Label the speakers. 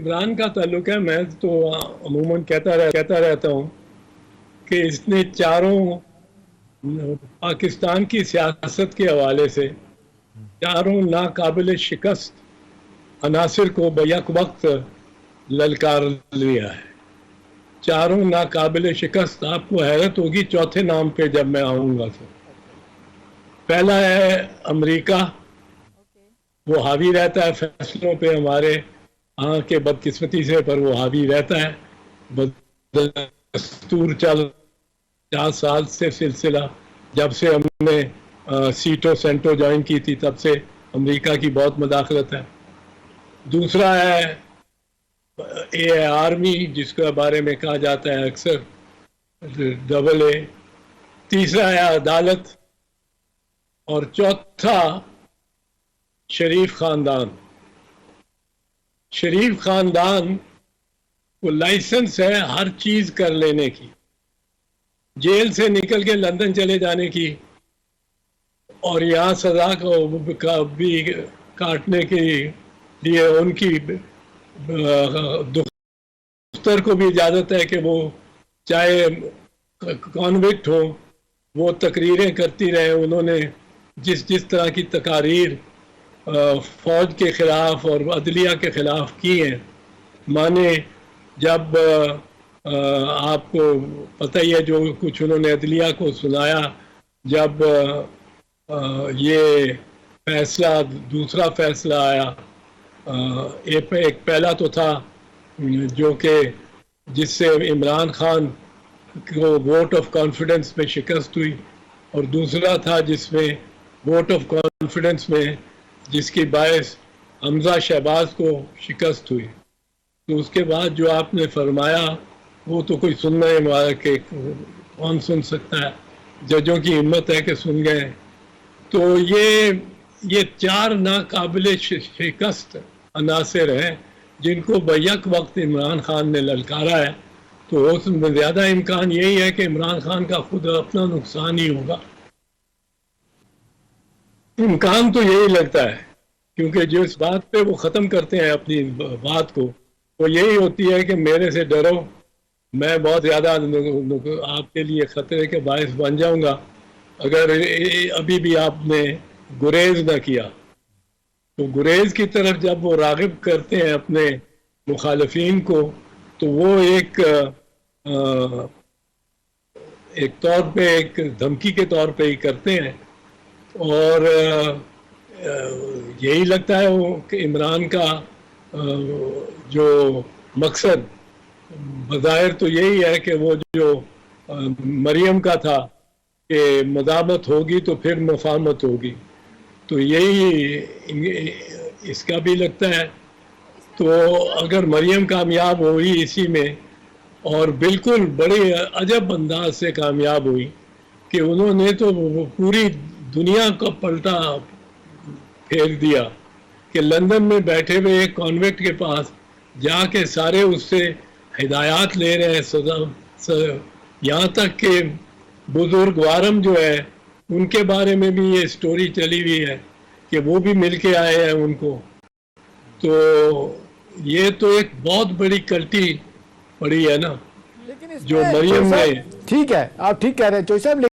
Speaker 1: इमरान का ताल्लुक है, मैं तो अमूमन कहता रहता हूँ कि इसने चारों पाकिस्तान की सियासत के हवाले से चारों नाकाबिल शिकस्त अनासिर को बैक वक्त ललकार लिया है। चारों नाकाबिल शिकस्त, आपको हैरत होगी चौथे नाम पे जब मैं आऊँगा तो। पहला है अमेरिका, वो हावी रहता है फैसलों पे हमारे यहाँ के, बदकिस्मती से, पर वो हावी रहता है। दस्तूर 50 साल से सिलसिला, जब से हमने सीटो सेंटो ज्वाइन की थी तब से अमेरिका की बहुत मदाखलत है। दूसरा है आर्मी, जिसके बारे में कहा जाता है अक्सर AA। तीसरा है अदालत, और चौथा शरीफ खानदान। शरीफ खानदान को लाइसेंस है हर चीज कर लेने की, जेल से निकल के लंदन चले जाने की, और यहाँ सजा को भी काटने के लिए उनकी दफ्तर को भी इजाजत है कि वो चाहे कॉन्विक्ट हो, वो तकरीरें करती रहे। उन्होंने जिस तरह की तकारीर फौज के खिलाफ और अदलिया के खिलाफ की हैं, माने जब आपको पता ही है जो कुछ उन्होंने अदलिया को सुनाया, जब ये फैसला, दूसरा फैसला आया, एक पहला तो था जो कि जिससे इमरान खान को वोट ऑफ कॉन्फिडेंस में शिकस्त हुई, और दूसरा था जिसमें वोट ऑफ कॉन्फिडेंस में जिसकी बायस हमजा शहबाज को शिकस्त हुई। तो उसके बाद जो आपने फरमाया वो तो कोई सुनना ही वाला के कौन सुन सकता है, जजों की हिम्मत है कि सुन गए। तो ये चार नाकाबिल शिकस्त अनासिर हैं जिनको बैक वक्त इमरान खान ने ललकारा है। तो उसमें ज़्यादा इम्कान यही है कि इमरान खान का खुद अपना नुकसान ही होगा। इम्कान तो यही लगता है, क्योंकि जो इस बात पे वो ख़त्म करते हैं अपनी बात को, वो यही होती है कि मेरे से डरो, मैं बहुत ज़्यादा आपके लिए ख़तरे के बायस बन जाऊंगा अगर अभी भी आपने गुरेज ना किया। तो गुरेज की तरफ जब वो राग़िब करते हैं अपने मुखालफीन को, तो वो एक तौर पे, एक धमकी के तौर पे ही करते हैं। और यही लगता है वो कि इमरान का जो मकसद बज़ाहिर तो यही है कि वो जो मरियम का था कि मदामत होगी तो फिर मफामत होगी, तो यही इसका भी लगता है। तो अगर मरियम कामयाब हुई इसी में, और बिल्कुल बड़े अजब अंदाज से कामयाब हुई कि उन्होंने तो पूरी दुनिया का पलटा फेर दिया कि लंदन में बैठे हुए एक कॉन्वेक्ट के पास जाके सारे उससे हिदायत ले रहे हैं। यहाँ तक कि बुजुर्ग वारम जो है उनके बारे में भी ये स्टोरी चली हुई है कि वो भी मिल के आए हैं उनको। तो ये तो एक बहुत बड़ी कल्टी पड़ी है ना,
Speaker 2: लेकिन
Speaker 1: जो मरियम ने।
Speaker 2: ठीक है, आप ठीक कह रहे हैं चौधरी साहब।